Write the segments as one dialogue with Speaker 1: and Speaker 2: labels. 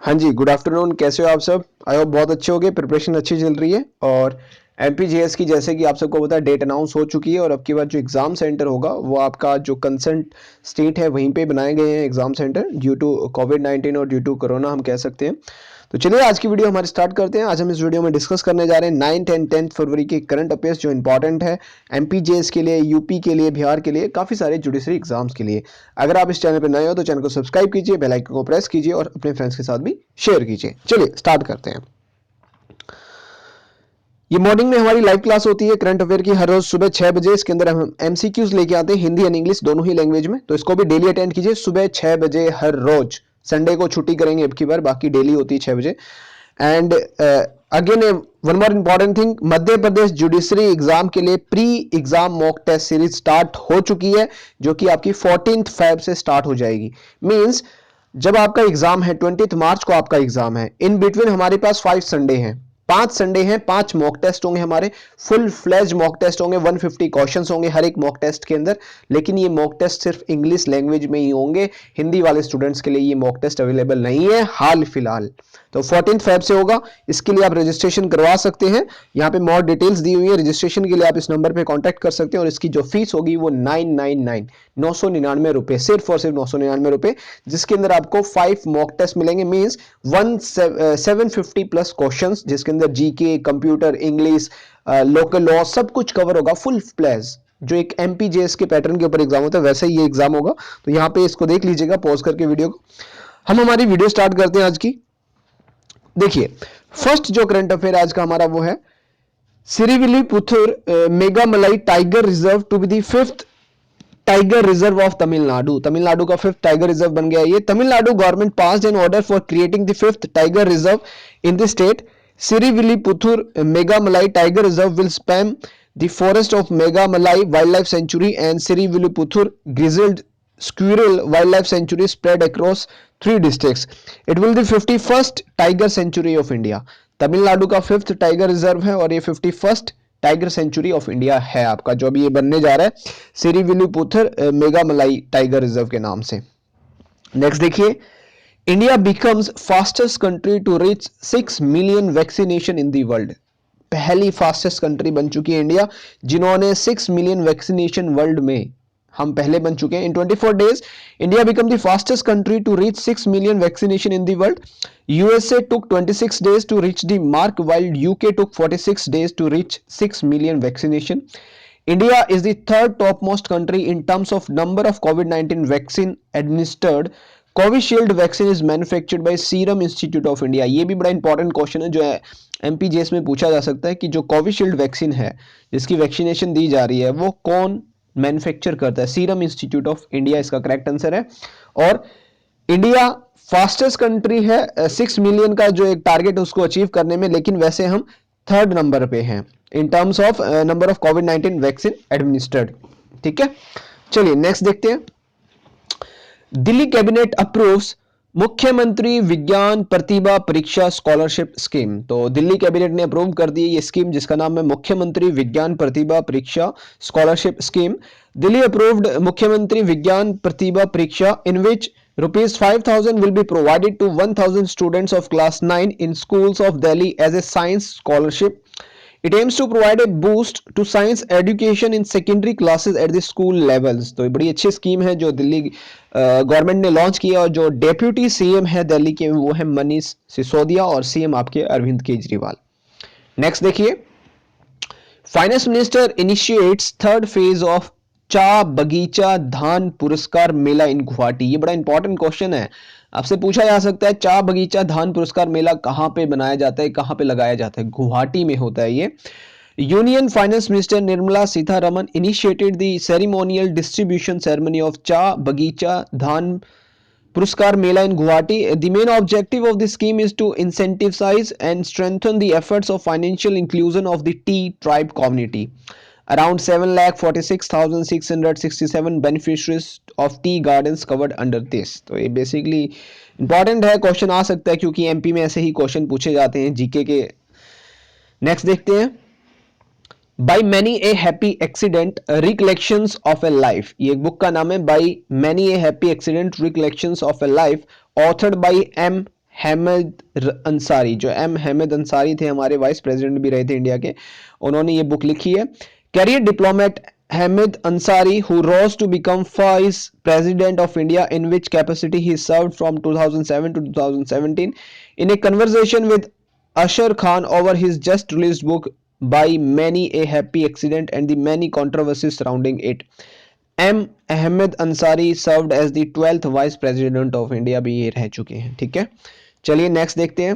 Speaker 1: हाँ जी, good afternoon. कैसे हो आप सब? आई होप बहुत अच्छे होंगे। प्रिपरेशन अच्छी चल रही है और एमपीजेएस की जैसे कि आप सबको पता है डेट अनाउंस हो चुकी है और अब की बार जो एग्ज़ाम सेंटर होगा वो आपका जो कंसर्न स्टेट है वहीं पे बनाए गए हैं एग्ज़ाम सेंटर ड्यू टू कोविड-19 और ड्यू टू कोरोना हम कह सकते हैं। तो चलिए आज की वीडियो हमारी स्टार्ट करते हैं। आज हम इस वीडियो में डिस्कस करने जा रहे हैं 9th एंड 10th फरवरी के करंट अफेयर्स जो इंपॉर्टेंट है एमपीजेएस के लिए, यूपी के लिए, बिहार के लिए, काफ़ी सारे जुडिशरी एग्जाम्स के लिए। अगर आप इस चैनल पर नए हो तो चैनल को सब्सक्राइब कीजिए, बेल आइकन को प्रेस कीजिए और अपने फ्रेंड्स के साथ भी शेयर कीजिए। चलिए स्टार्ट करते हैं। ये मॉर्निंग में हमारी लाइव क्लास होती है करंट अफेयर की हर रोज सुबह 6 बजे। इसके अंदर हम एमसीक्यूज लेके आते हैं हिंदी एंड इंग्लिश दोनों ही लैंग्वेज में, तो इसको भी डेली अटेंड कीजिए सुबह 6 बजे हर रोज। संडे को छुट्टी करेंगे अब की बार, बाकी डेली होती है 6 बजे। And again one more important thing, Madhya Pradesh judiciary exam के लिए pre exam mock test series start हो चुकी है जो कि आपकी 14th फेब से स्टार्ट हो जाएगी। मींस जब आपका एग्जाम है 20 मार्च को आपका एग्जाम है, इन बिटवीन हमारे पास 5 संडे हैं, 5 संडे हैं, 5 मॉक टेस्ट होंगे हमारे, फुल फ्लेज मॉक टेस्ट होंगे, 150 क्वेश्चंस होंगे हर एक मॉक टेस्ट के अंदर। लेकिन ये मॉक टेस्ट सिर्फ इंग्लिश लैंग्वेज में ही होंगे, हिंदी वाले स्टूडेंट्स के लिए ये मॉक टेस्ट अवेलेबल नहीं है हाल फिलहाल। तो 14 फेब से होगा, इसके लिए आप रजिस्ट्रेशन करवा सकते हैं। यहाँ पे मोर डिटेल्स दी हुई है, रजिस्ट्रेशन के लिए आप इस नंबर पे कांटेक्ट कर सकते हैं और इसकी जो फीस होगी वो 999 रुपए, सिर्फ और सिर्फ 999 रुपए, जिसके अंदर आपको 5 मॉक टेस्ट मिलेंगे। मींस 750 प्लस क्वेश्चंस, जिसके अंदर GK, computer, English, local law सब कुछ कवर होगा फुल फ्लैश। जो एक एमपीजेएस के पैटर्न के ऊपर एग्जाम होता है वैसे ही ये एग्जाम होगा। तो यहाँ पे इसको देख लीजिएगा पॉज करके वीडियो को। हम हमारी वीडियो स्टार्ट करते हैं आज की। देखिए फर्स्ट जो करंट अफेयर आज का हमारा वो है Srivilliputhur Megamalai tiger reserve to be the 5th tiger reserve of Tamil Nadu. Tamil Nadu का 5th टाइगर रिजर्व बन गया ये। Tamil Nadu government passed an order for creating the 5th tiger reserve in the state. Srivilliputhur Megamalai tiger reserve will span the forest of Megamalai Wildlife Sanctuary and Sirivilliputhur Grizzled Squirrel Wildlife Sanctuary spread across 3 districts. It will be the 51st Tiger Sanctuary of India. Tamil Nadu का 5th tiger reserve है और ये 51st tiger century of India है आपका, जो अभी ये बनने जा रहा है सिरिविलीपुथुर मेगामलाई टाइगर रिजर्व के नाम से। नेक्स्ट देखिए, India becomes fastest country to reach 6 million vaccination in the world. पहली फास्टेस्ट कंट्री बन चुकी है इंडिया जिन्होंने 6 मिलियन वैक्सीनेशन वर्ल्ड में, हम पहले बन चुके हैं। In 24 days India become the fastest country to reach 6 million vaccination in the world. USA took 26 days to reach the mark while UK took 46 days to reach 6 million vaccination. India is the third topmost country in terms of number of COVID-19 vaccine administered. Covishield vaccine is manufactured by serum institute of India. ये भी बड़ा important question है जो एमपीजेएस में पूछा जा सकता है कि जो कोविशील्ड वैक्सीन है जिसकी वैक्सीनेशन दी जा रही है वो कौन मैन्युफैक्चर करता है? सीरम इंस्टीट्यूट ऑफ इंडिया इसका करेक्ट आंसर है। और इंडिया फास्टेस्ट कंट्री है 6 मिलियन का जो एक टारगेट उसको अचीव करने में, लेकिन वैसे हम 3rd नंबर पे हैं in terms of number of covid vaccine administered. ठीक है, चलिए नेक्स्ट देखते हैं। दिल्ली कैबिनेट अप्रूव्स मुख्यमंत्री विज्ञान प्रतिभा परीक्षा स्कॉलरशिप स्कीम। तो दिल्ली कैबिनेट ने अप्रूव कर दी ये स्कीम जिसका नाम है मुख्यमंत्री विज्ञान प्रतिभा परीक्षा स्कॉलरशिप स्कीम। दिल्ली अप्रूव्ड मुख्यमंत्री विज्ञान प्रतिभा परीक्षा इन विच rupees 5,000 will be provided to 1,000 students of class 9 in schools of Delhi as a science scholarship. It aims to provide a boost to science education in secondary classes at the school levels. तो ये बड़ी अच्छी scheme है जो Delhi government ने launch किया और जो डेप्यूटी सीएम है दिल्ली के वो है मनीष सिसोदिया और सीएम आपके अरविंद केजरीवाल। नेक्स्ट देखिए, finance minister initiates 3rd phase of चा बगीचा धान पुरस्कार मेला इन गुवाहाटी। ये बड़ा इंपॉर्टेंट क्वेश्चन है, आपसे पूछा जा सकता है चा बगीचा धान पुरस्कार मेला कहां पे बनाया जाता है, कहां पे लगाया जाता है? गुवाहाटी में होता है ये। Union finance minister Nirmala Sitharaman initiated the ceremonial distribution ceremony of चा बगीचा धान पुरस्कार मेला in Guwahati. The main objective of this scheme is to incentivize and strengthen the efforts of financial inclusion of the tea tribe community. Around 7,46,667 beneficiaries of tea gardens covered under this. तो ये basically important है, question आ सकता है क्योंकि MP में ऐसे ही question पूछे जाते हैं जीके के। नेक्स्ट देखते हैं, by many a happy accident recollections of a life. ये एक बुक का नाम है by many a happy accident recollections of a life, authored by M Ahmad Ansari, जो एम अहमद अंसारी थे, हमारे वाइस प्रेसिडेंट भी रहे थे इंडिया के, उन्होंने ये बुक लिखी है। Career diplomat Hamid Ansari, who rose to become Vice President of India, in which capacity he served from 2007 to 2017. In a conversation with Ashar Khan over his just released book By Many a Happy Accident and the Many Controversies Surrounding It, M. Ahmed Ansari served as the 12th Vice President of India भी ये रह चुके हैं। ठीक है, चलिए next देखते हैं।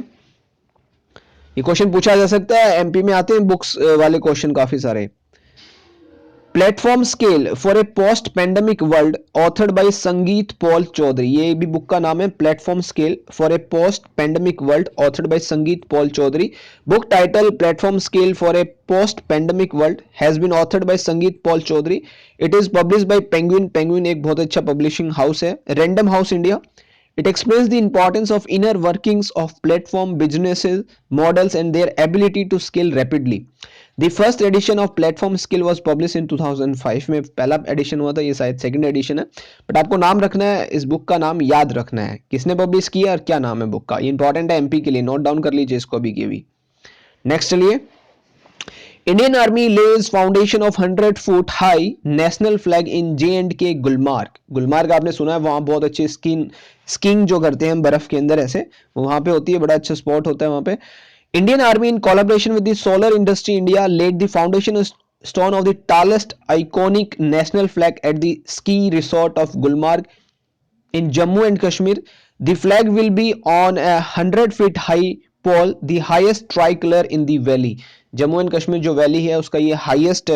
Speaker 1: ये क्वेश्चन पूछा जा सकता है, एमपी में आते हैं बुक्स वाले क्वेश्चन काफी सारे। Platform scale for a post pandemic world, authored by Sangeet Paul Chowdhury. ये भी बुक का नाम है, platform scale for a post pandemic world, authored by Sangeet Paul Chowdhury. Book title platform scale for a post pandemic world has been authored by Sangeet Paul Chowdhury. It is published by Penguin, Penguin एक बहुत अच्छा publishing house है। Random House India. It explains the importance of inner workings of platform businesses models and their ability to scale rapidly. The first edition of Platform Skill was published in 2005 में पहला addition हुआ था, ये शायद second edition है, but आपको नाम रखना है, इस बुक का नाम याद रखना है, किसने पब्लिश किया और क्या नाम है बुक का। ये इंपॉर्टेंट है एमपी के लिए, नोट डाउन कर लीजिए इसको अभी के भी। नेक्स्ट चलिए। Indian Army lays foundation of 100 foot high national flag in J&K Gulmarg. Gulmarg आपने सुना है, वहां बहुत अच्छे स्कीइंग जो करते हैं बर्फ के अंदर, ऐसे वहां पे होती है, बड़ा अच्छा स्पॉट होता है वहां पे। Indian Army in collaboration with the Solar Industry India laid the foundation stone of the tallest iconic national flag at the ski resort of Gulmarg in Jammu and Kashmir. The flag will be on a 100 feet high pole, the highest tricolor in the valley. Jammu and Kashmir जो valley है उसका ये highest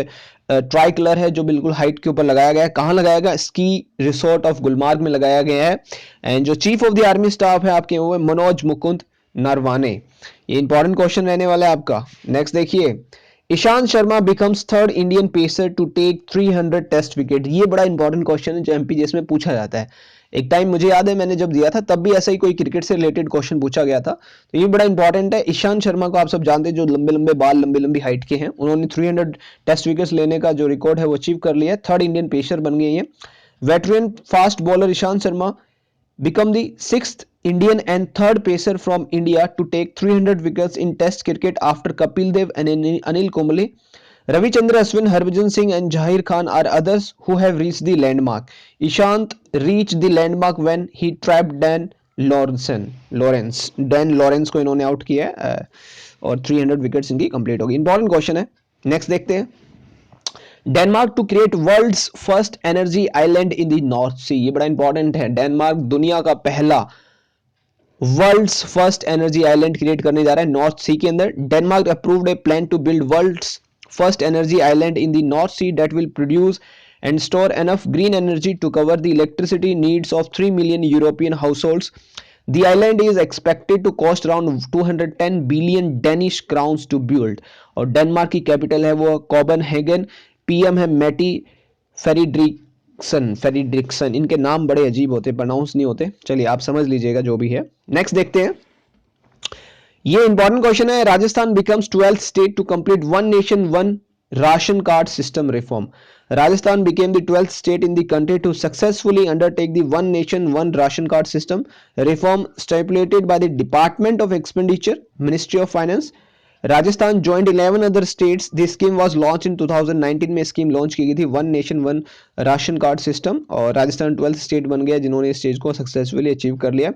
Speaker 1: try colour है जो बिल्कुल height के ऊपर लगाया गया है। कहाँ लगाया गया? स्की रिसोर्ट ऑफ गुलमार्ग में लगाया गया है। एंड जो chief of the army staff है आपके वो है मनोज मुकुंद नरवाने। ये इंपॉर्टेंट क्वेश्चन रहने वाला है आपका। नेक्स्ट देखिए, Ishant Sharma becomes third Indian pacer to take 300 test wicket. ये बड़ा इंपॉर्टेंट क्वेश्चन है जो एमपीजीएस में पूछा जाता है। एक टाइम मुझे याद है मैंने जब दिया था तब भी ऐसा ही कोई क्रिकेट से रिलेटेड क्वेश्चन पूछा गया था, तो ये बड़ा इंपॉर्टेंट है। ईशांत शर्मा को आप सब जानते हैं, जो लंबे लंबे बाल, लंबी लंबी हाइट के हैं, उन्होंने 300 टेस्ट विकेट्स लेने का जो रिकॉर्ड है वो अचीव कर लिया है। थर्ड इंडियन पेसर बन गए हैं। Veteran fast bowler Ishant Sharma become the sixth Indian and third pacer from India to take 300 wickets in Test cricket after Kapil Dev and Anil Kumble. Ravichandra Ashwin, Harbhajan Singh and Zahir Khan are others who have reached the landmark. Ishant reached the landmark when he trapped Dan Lawrence को इन्होंने out किया है और 300 wickets इनकी complete होगी। Important question है। Next देखते हैं। Denmark to create world's first energy island in the North Sea. ये बड़ा इंपॉर्टेंट है। डेनमार्क दुनिया का पहला world's first energy island create करने जा रहा है नॉर्थ सी के अंदर। Denmark approved a plan to build world's first energy island in the North Sea that will produce and store enough green energy to cover the electricity needs of 3 million European households. The island is expected to cost around 210 billion Danish crowns to build. और Denmark की capital है वो Copenhagen. PM है मैटी फेरिड्रिक्सन। इनके नाम बड़े अजीब होते, प्रोनाउंस नहीं होते, चलिए आप समझ लीजिएगा जो भी है। नेक्स्ट देखते हैं। ये इंपॉर्टेंट क्वेश्चन है। Rajasthan becomes 12th state to complete one nation one ration card system reform. Rajasthan became the 12th state in the country to successfully undertake the one nation one ration card system reform stipulated by the Department of Expenditure, Ministry of Finance. Rajasthan joined 11 other states. This scheme was launched in 2019 में scheme launch की गई थी, one nation one ration card system, और Rajasthan 12th state बन गया जिन्होंने इस stage को सक्सेसफुली अचीव कर लिया।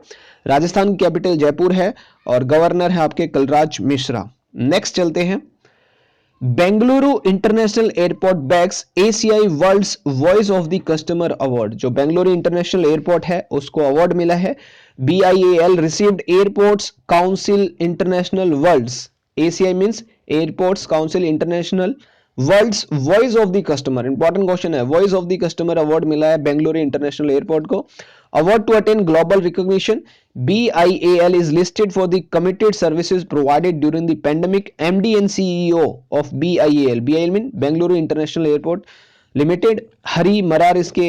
Speaker 1: राजस्थान की कैपिटल जयपुर है और गवर्नर है आपके कलराज मिश्रा। नेक्स्ट चलते हैं। Bengaluru international airport bags ACI world's voice of the customer award. जो बेंगलुरु इंटरनेशनल एयरपोर्ट है उसको अवार्ड मिला है। BIAL received Airports Council International world's, ACI means Airports Council International world's voice of the customer. Important question है। Voice of the customer award मिला है Bengaluru international airport को। Award to attain global recognition. BIAL is listed for the committed services provided during the pandemic. MD and CEO of BIAL. BIAL mean Bengaluru International Airport Limited. हरी मरार इसके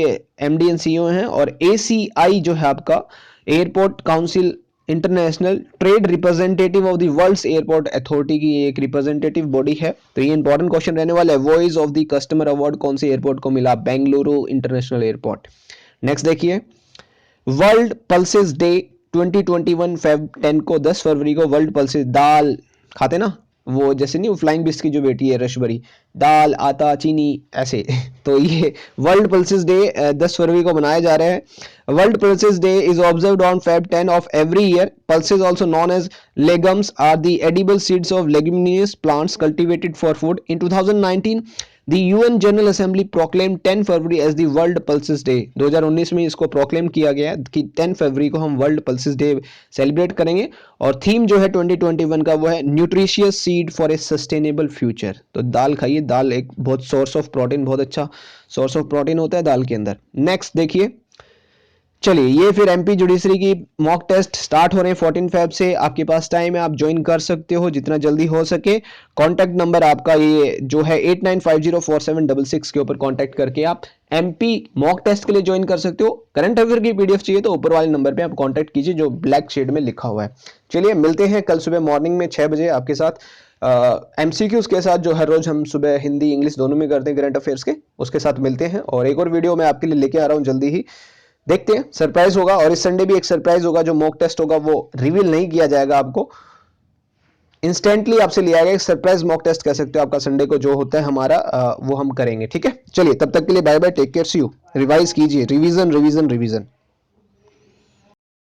Speaker 1: MD and CEO हैं। और ACI जो है आपका airport council international trade representative of the world's airport authority की एक representative body है। तो ये इंपॉर्टेंट क्वेश्चन रहने वाला है। Voice of the customer award कौन से एयरपोर्ट को मिला? Bengaluru international airport. नेक्स्ट देखिए। वर्ल्ड पल्सेस डे 2021 फेब 10 को 10 फरवरी को वर्ल्ड पल्सेस दाल खाते ना, वो जैसे नहीं, वो फ्लाइंग बिस्ट की जो बेटी है रशबरी, दाल आटा चीनी ऐसे तो ये वर्ल्ड पल्सेस डे 10 फरवरी को मनाया जा रहा है. World pulses day is observed on Feb 10 of every year. Pulses, also known as legumes, are the edible seeds of leguminous plants cultivated for food. In 2019, the UN General Assembly proclaimed 10 February as the World Pulses Day. 2019 में इसको proclaim किया गया कि 10 फरवरी को हम world pulses day celebrate करेंगे. और theme जो है 2021 का वो है nutritious seed for a sustainable future. तो दाल खाइए, दाल एक बहुत सोर्स ऑफ प्रोटीन, बहुत अच्छा सोर्स ऑफ प्रोटीन होता है दाल के अंदर. नेक्स्ट देखिए, चलिए ये फिर एमपी जुडिशरी की मॉक टेस्ट स्टार्ट हो रहे हैं 14 फेब से. आपके पास टाइम है, आप ज्वाइन कर सकते हो जितना जल्दी हो सके. कॉन्टैक्ट नंबर आपका ये जो है 89504766 के ऊपर कॉन्टैक्ट करके आप एमपी मॉक टेस्ट के लिए ज्वाइन कर सकते हो. करंट अफेयर की पीडीएफ चाहिए तो ऊपर वाले नंबर पे आप कॉन्टैक्ट कीजिए जो ब्लैक शेड में लिखा हुआ है. चलिए मिलते हैं कल सुबह मॉर्निंग में 6 बजे आपके साथ एमसीक्यूज के साथ, जो हर रोज हम सुबह हिंदी इंग्लिश दोनों में करते हैं करंट अफेयर्स के, उसके साथ मिलते हैं. और एक और वीडियो मैं आपके लिए लेके आ रहा हूँ जल्दी ही, देखते हैं, सरप्राइज होगा. और इस संडे भी एक सरप्राइज होगा, जो मॉक टेस्ट होगा वो रिवील नहीं किया जाएगा आपको, इंस्टेंटली आपसे लिया गया. एक सरप्राइज मॉक टेस्ट कह सकते हो आपका संडे को जो होता है हमारा, वो हम करेंगे. ठीक है, चलिए तब तक के लिए bye bye, take care, see you. Revise कीजिए, रिवीजन रिवीजन रिवीजन.